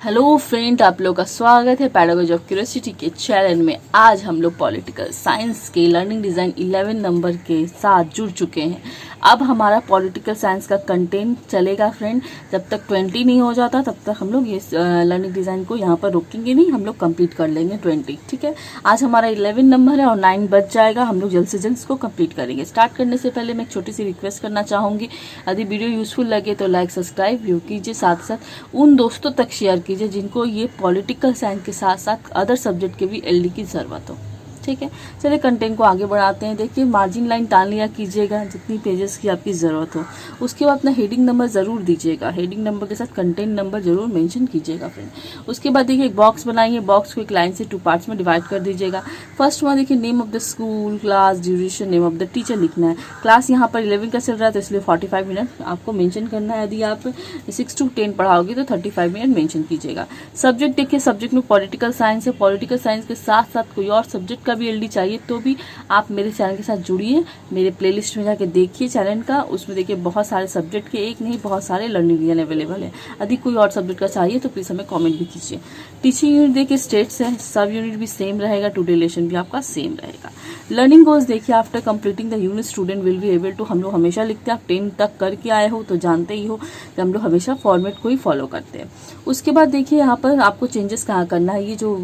Hello friend, आप लोग का स्वागत है पैडागोजी ऑफ क्यूरियोसिटी के चैनल में। आज हम लोग पॉलिटिकल साइंस के लर्निंग डिज़ाइन 11 नंबर के साथ जुड़ चुके हैं। अब हमारा पॉलिटिकल साइंस का कंटेंट चलेगा फ्रेंड। जब तक 20 नहीं हो जाता तब तक हम लोग ये लर्निंग डिज़ाइन को यहाँ पर रोकेंगे नहीं, हम लोग कंप्लीट कर लेंगे 20। ठीक है, आज हमारा 11 नंबर है और 9 बच जाएगा। हम लोग जल्द से जल्द इसको कंप्लीट करेंगे। स्टार्ट करने से पहले मैं एक छोटी सी रिक्वेस्ट करना चाहूँगी, यदि वीडियो यूजफुल लगे तो लाइक सब्सक्राइब व्यू कीजिए, साथ साथ उन दोस्तों तक शेयर कीजिए जिनको ये पॉलिटिकल साइंस के साथ साथ अदर सब्जेक्ट के भी एलडी की ज़रूरत हो। ठीक है, चलिए कंटेंट को आगे बढ़ाते हैं। देखिए, मार्जिन लाइन टाल लिया कीजिएगा जितनी पेजेस की आपकी ज़रूरत हो। उसके बाद अपना हेडिंग नंबर ज़रूर दीजिएगा, हेडिंग नंबर के साथ कंटेंट नंबर जरूर मेंशन कीजिएगा फ्रेंड। उसके बाद देखिए एक बॉक्स बनाइए, बॉक्स को एक लाइन से 2 पार्ट्स में डिवाइड कर दीजिएगा। फर्स्ट में देखिए name of the school, class, duration, name of the teacher लिखना है। क्लास यहाँ पर 11 का चल रहा है तो इसलिए 45 मिनट आपको मेंशन करना है। यदि आप 6 to 10 पढ़ाओगे तो 35 मिनट मेंशन कीजिएगा। सब्जेक्ट देखिए, सब्जेक्ट में पॉलिटिकल साइंस है। पॉलिटिकल साइंस के साथ साथ कोई और सब्जेक्ट का भी एलडी चाहिए तो भी आप मेरे चैनल के साथ जुड़िए, मेरे प्लेलिस्ट में जाके देखिए चैनल का। उसमें देखिए बहुत सारे सब्जेक्ट के, एक नहीं बहुत सारे लर्निंग डिज़ाइन अवेलेबल है। यदि कोई और सब्जेक्ट का चाहिए तो प्लीज़ हमें कमेंट भी कीजिए। टीचिंग यूनिट देखिए स्टेट्स है, सब यूनिट भी सेम रहेगा, टू रिलेशन भी आपका सेम रहेगा। लर्निंग गोल्स देखिए, after completing the unit student will be able to, हम लोग हमेशा लिखते हैं, आप 10 तक करके आए हो तो जानते ही हो कि हम लोग हमेशा फॉर्मेट को ही फॉलो करते हैं। उसके बाद देखिए यहाँ पर आपको चेंजेस कहाँ करना है। ये जो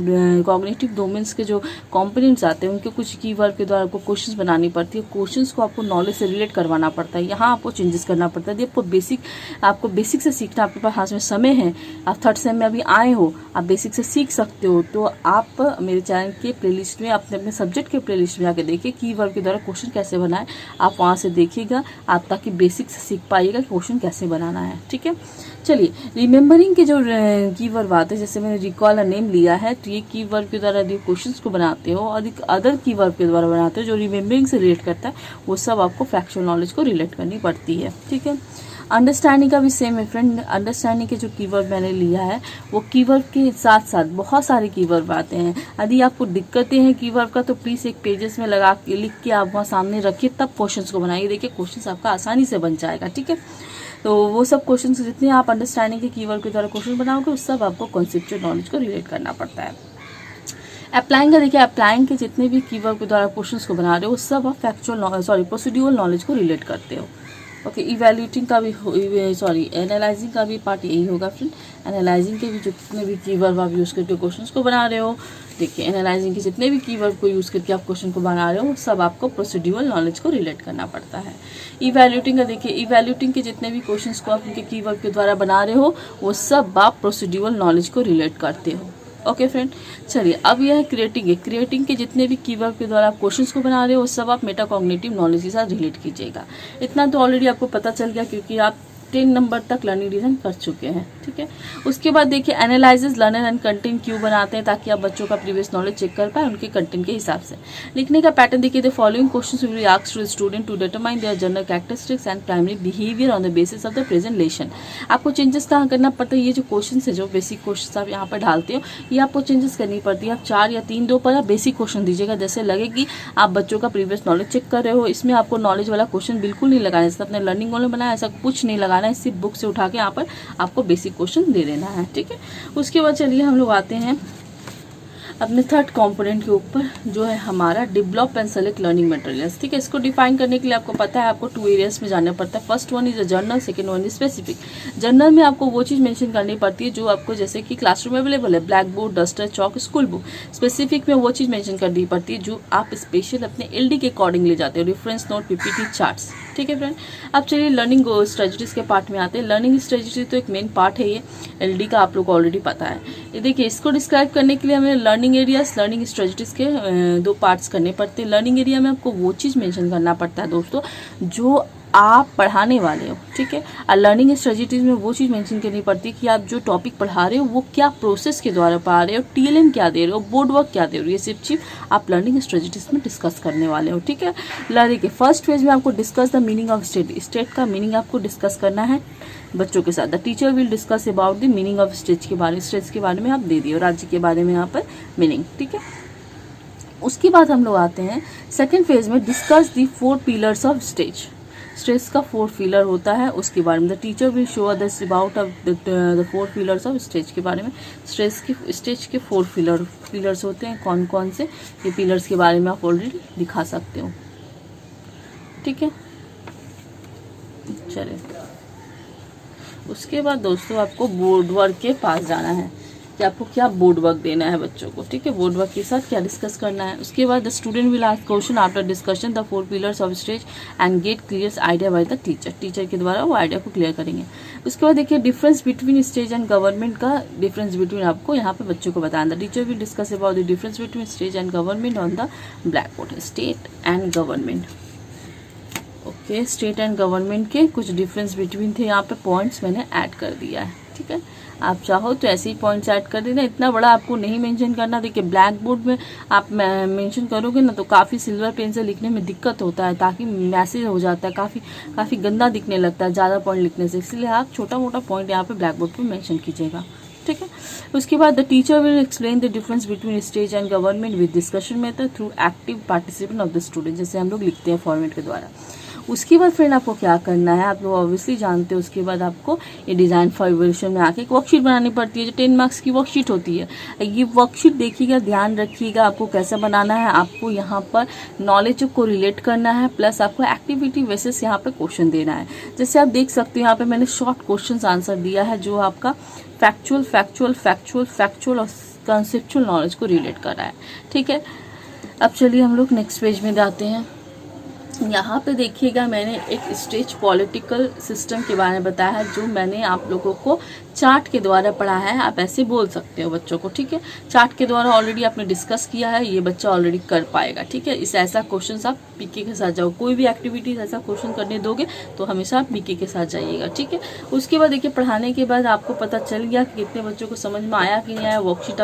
कॉग्निटिव डोमेन्स के जो कॉम्पोनेंट्स आते हैं उनके कुछ कीवर्ड के द्वारा आपको क्वेश्चंस बनानी पड़ती है। क्वेश्चंस को आपको नॉलेज से रिलेट करवाना पड़ता है, यहाँ आपको चेंजेस करना पड़ता है। आपको बेसिक से सीखना, आपके पास हाथ में समय है, आप 3rd सेम में अभी आए हो, आप बेसिक से सीख सकते हो, तो आप मेरे चैनल के प्लेलिस्ट में अपने अपने सब्जेक्ट के प्लेलिस्ट में जाके देखिए कीवर्ड के द्वारा क्वेश्चन कैसे बनाए, आप वहाँ से देखिएगा आप, ताकि बेसिक से सीख पाइएगा क्वेश्चन कैसे बनाना है। ठीक है, चलिए रिमेंबरिंग के जो कीवर्ड बात है, जैसे मैंने रिकॉल नेम लिया है, तो ये कीवर्ड के द्वारा यदि क्वेश्चंस को बनाते हो और अदर कीवर्ड के द्वारा बनाते हो जो रिमेंबरिंग से रिलेट करता है, वो सब आपको फैक्चुअल नॉलेज को रिलेट करनी पड़ती है। ठीक है, अंडरस्टैंडिंग का भी सेम है फ्रेंड। अंडरस्टैंडिंग के जो कीवर्ड मैंने लिया है वो कीवर्ड के साथ साथ बहुत सारे कीवर्ड आते हैं। यदि आपको दिक्कतें हैं कीवर्ड का तो प्लीज़ एक पेजेस में लगा के लिख के आप वहाँ सामने रखिए, तब क्वेश्चंस को बनाइए। देखिए क्वेश्चंस आपका आसानी से बन जाएगा। ठीक है, तो वो सब क्वेश्चन जितने आप अंडरस्टैंडिंग के कीवर्ड के द्वारा क्वेश्चन बनाओगे उस सब आपको कॉन्सेप्चुअल नॉलेज को रिलेट करना पड़ता है। अप्लाइंग का देखिए, अप्लाइंग के जितने भी कीवर्ड के द्वारा क्वेश्चंस को बना रहे हो वो सब आप प्रोसीड्यूरल नॉलेज को रिलेट करते हो। ओके, इवैल्यूएटिंग का भी एनालाइजिंग का भी पार्ट यही होगा फ्रेंड। एनालाइजिंग के भी जितने भी कीवर्ड आप यूज़ करके क्वेश्चंस को बना रहे हो, देखिए एनालाइजिंग के जितने भी कीवर्ड को यूज़ करके आप क्वेश्चन को बना रहे हो सब आपको प्रोसीड्यूरल नॉलेज को रिलेट करना पड़ता है। इवैल्यूएटिंग का देखिए, इवैल्यूएटिंग के जितने भी क्वेश्चंस को आप उनके कीवर्ड के द्वारा बना रहे हो वो सब आप प्रोसीड्यूरल नॉलेज को रिलेट करते हो। ओके फ्रेंड, चलिए अब यह है क्रिएटिंग है। क्रिएटिंग के जितने भी कीवर्ड के द्वारा आप क्वेश्चंस को बना रहे हो वो सब आप मेटाकॉग्निटिव नॉलेज के साथ रिलेट कीजिएगा। इतना तो ऑलरेडी आपको पता चल गया क्योंकि आप 10 नंबर तक लर्निंग डिज़ाइन कर चुके हैं। ठीक है, उसके बाद देखिए एनालाइजेस, लर्नर एंड कंटेंट क्यों बनाते हैं, ताकि आप बच्चों का प्रीवियस नॉलेज चेक कर पाए उनके कंटेंट के हिसाब से। लिखने का पैटर्न देखिए, the following questions will be asked to student to determine their general characteristics and primary behaviour on the basis of the present lesson. आपको चेंजेस कहाँ करना पड़ता है, ये जो क्वेश्चन है जो बेसिक क्वेश्चन आप यहाँ पर डालते हो ये आपको चेंजेस करनी पड़ती है। आप 4 या 3 2 पर आप बेसिक क्वेश्चन दीजिएगा, जैसे लगे कि आप बच्चों का प्रीवियस नॉलेज चेक कर रहे हो। इसमें आपको नॉलेज वाला क्वेश्चन बिल्कुल नहीं लगाना है, जैसे अपने लर्निंग गोल में बनाया ऐसा कुछ नहीं लगाना है, सिर्फ बुक से उठा के यहाँ पर आपको बेसिक क्वेश्चन दे देना है। ठीक है, उसके बाद चलिए हम लोग आते हैं अपने 3rd कंपोनेंट के ऊपर, जो है हमारा develop and select learning materials. ठीक है, इसको डिफाइन करने के लिए आपको पता है आपको 2 एरियाज में जाना पड़ता है। First one is a journal, second one is specific. Journal में आपको वो चीज़ मेंशन करनी पड़ती है जो आपको जैसे कि क्लासरूम में अवेलेबल है, ब्लैक बोर्ड, डस्टर, चौक, स्कूल बुक। स्पेसिफिक में वो चीज़ मेंशन करनी पड़ती है जो आप स्पेशल अपने एलडी के अकॉर्डिंग ले जाते हो, रेफरेंस नोट, पीपीटी, चार्ट्स। ठीक है फ्रेंड, अब चलिए लर्निंग स्ट्रेटजीज के पार्ट में आते हैं। लर्निंग स्ट्रेटजी तो एक मेन पार्ट है, ये एलडी का आप लोग को ऑलरेडी पता है। ये देखिए, इसको डिस्क्राइब करने के लिए हमें लर्निंग एरियाज, लर्निंग स्ट्रेटजीज के 2 पार्ट्स करने पड़ते हैं। लर्निंग एरिया में आपको वो चीज़ मेंशन करना पड़ता है दोस्तों जो आप पढ़ाने वाले हो। ठीक है, और लर्निंग स्ट्रेटजीज में वो चीज़ मेंशन करनी पड़ती है कि आप जो टॉपिक पढ़ा रहे हो वो क्या प्रोसेस के द्वारा पढ़ा रहे हो, टीएलएम क्या दे रहे हो, बोर्ड वर्क क्या दे रहे हो, ये सब चीज़ आप लर्निंग स्ट्रेटजीज में डिस्कस करने वाले हो। ठीक है, लर्निंग के फर्स्ट फेज में आपको discuss the meaning of state, state का मीनिंग आपको डिस्कस करना है बच्चों के साथ। The teacher will discuss about the meaning of state के बारे में आप दे दिए, राज्य के बारे में यहाँ पर मीनिंग। ठीक है, उसके बाद हम लोग आते हैं सेकेंड फेज में, discuss the 4 pillars of state. Stage का 4 पिलर होता है, उसके बारे में the teacher will show us about the 4 pillars of stage के बारे में। स्टेज के 4 पिलर्स होते हैं, कौन कौन से, ये पिलर्स के बारे में आप ऑलरेडी दिखा सकते हो। ठीक है, चलिए उसके बाद दोस्तों आपको बोर्ड वर्क के पास जाना है कि आपको क्या बोर्ड वर्क देना है बच्चों को। ठीक है, बोर्ड वर्क के साथ क्या डिस्कस करना है। उसके बाद the student will ask question after discussion the 4 pillars of stage and get clear idea by the teacher. Teacher के द्वारा वो आइडिया को क्लियर करेंगे। उसके बाद देखिए difference between stage and government का डिफरेंस बिटवीन आपको यहाँ पे बच्चों को बताना। The teacher will discuss about the difference between stage and government on the black board. State and government, okay, state and government के कुछ डिफरेंस बिटवीन थे, यहाँ पे पॉइंट्स मैंने ऐड कर दिया है। ठीक है, आप चाहो तो ऐसे ही पॉइंट्स ऐड कर देना, इतना बड़ा आपको नहीं मेंशन करना। देखिए ब्लैक बोर्ड में आप मेंशन करोगे ना तो काफ़ी सिल्वर पेन से लिखने में दिक्कत होता है, ताकि मैसेज हो जाता है, काफ़ी गंदा दिखने लगता है ज़्यादा पॉइंट लिखने से। इसलिए आप छोटा मोटा पॉइंट यहाँ पे ब्लैक बोर्ड पर मेंशन कीजिएगा। ठीक है, उसके बाद the teacher will explain the difference between stage and government with discussion method through active participation of the student, जैसे हम लोग लिखते हैं फॉर्मेट के द्वारा। उसके बाद फ्रेंड आपको क्या करना है, आप लोग ऑब्वियसली जानते हो। उसके बाद आपको ये डिज़ाइन फॉर इवोल्यूशन में आके एक वर्कशीट बनानी पड़ती है, जो 10 मार्क्स की वर्कशीट होती है। ये वर्कशीट देखिएगा, ध्यान रखिएगा आपको कैसे बनाना है। आपको यहाँ पर नॉलेज को रिलेट करना है, प्लस आपको एक्टिविटी बेसिस यहाँ पे क्वेश्चन देना है। जैसे आप देख सकते हो यहाँ पे मैंने शॉर्ट क्वेश्चन आंसर दिया है, जो आपका फैक्चुअल और कंसेप्चुअल नॉलेज को रिलेट कर रहा है। ठीक है, अब चलिए हम लोग नेक्स्ट पेज में जाते हैं। यहाँ पे देखिएगा मैंने एक स्टेज पॉलिटिकल सिस्टम के बारे में बताया है, जो मैंने आप लोगों को चार्ट के द्वारा पढ़ा है। आप ऐसे बोल सकते हो बच्चों को। ठीक है, चार्ट के द्वारा ऑलरेडी आपने डिस्कस किया है, ये बच्चा ऑलरेडी कर पाएगा। ठीक है, इस ऐसा क्वेश्चन आप पीके के साथ जाओ, कोई भी एक्टिविटीज ऐसा क्वेश्चन करने दोगे तो हमेशा आप पीके के साथ जाइएगा। ठीक है, उसके बाद देखिए पढ़ाने के बाद आपको पता चल गया कि कितने बच्चों को समझ में आया कि नहीं आया। वर्कशीट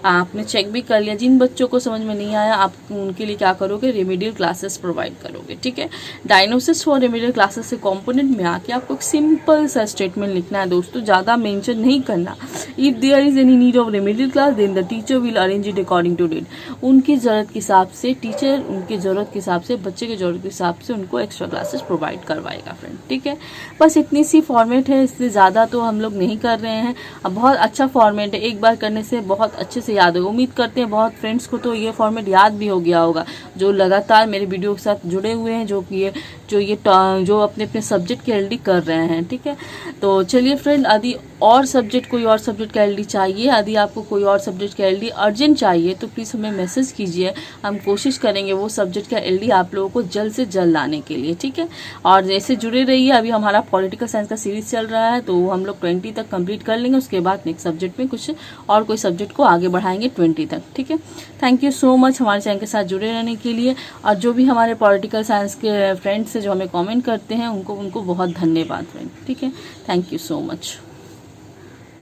आपने चेक भी कर लिया। जिन बच्चों को समझ में नहीं आया आप उनके लिए क्या करोगे, रेमेडियल क्लासेस प्रोवाइड करोगे। ठीक है, डायग्नोसिस फॉर रेमेडियल क्लासेस से कंपोनेंट में आके आपको एक सिंपल सा स्टेटमेंट लिखना है दोस्तों, ज़्यादा मेंशन नहीं करना। If there is any need of remedial class then the teacher will arrange it according to need. उनकी ज़रूरत के हिसाब से टीचर, उनकी ज़रूरत के हिसाब से, बच्चे की ज़रूरत के हिसाब से उनको एक्स्ट्रा क्लासेस प्रोवाइड करवाएगा फ्रेंड। ठीक है, बस इतनी सी फॉर्मेट है, इससे ज़्यादा तो हम लोग नहीं कर रहे हैं। अब बहुत अच्छा फॉर्मेट है, एक बार करने से बहुत अच्छे से याद होगा। उम्मीद करते हैं बहुत फ्रेंड्स को तो ये फॉर्मेट याद भी हो गया होगा, जो लगातार मेरे वीडियो के साथ जुड़े हुए हैं, जो अपने अपने सब्जेक्ट के एलडी कर रहे हैं। ठीक है, तो चलिए फ्रेंड, यदि और सब्जेक्ट कोई और सब्जेक्ट का एलडी चाहिए, यदि आपको कोई और सब्जेक्ट का एलडी अर्जेंट चाहिए तो प्लीज़ हमें मैसेज कीजिए। हम कोशिश करेंगे वो सब्जेक्ट का एलडी आप लोगों को जल्द से जल्द लाने के लिए। ठीक है, और जैसे जुड़े रहिए। अभी हमारा पॉलिटिकल साइंस का सीरीज चल रहा है, तो हम लोग 20 तक कंप्लीट कर लेंगे। उसके बाद नेक्स्ट सब्जेक्ट में कुछ और कोई सब्जेक्ट को आगे बढ़ाएंगे 20 तक। ठीक है, थैंक यू सो मच हमारे चैनल के साथ जुड़े रहने के लिए। और जो भी हमारे पॉलिटिकल साइंस के फ्रेंड्स जो हमें कमेंट करते हैं उनको बहुत धन्यवाद फ्रेंड। ठीक है, थैंक यू सो मच।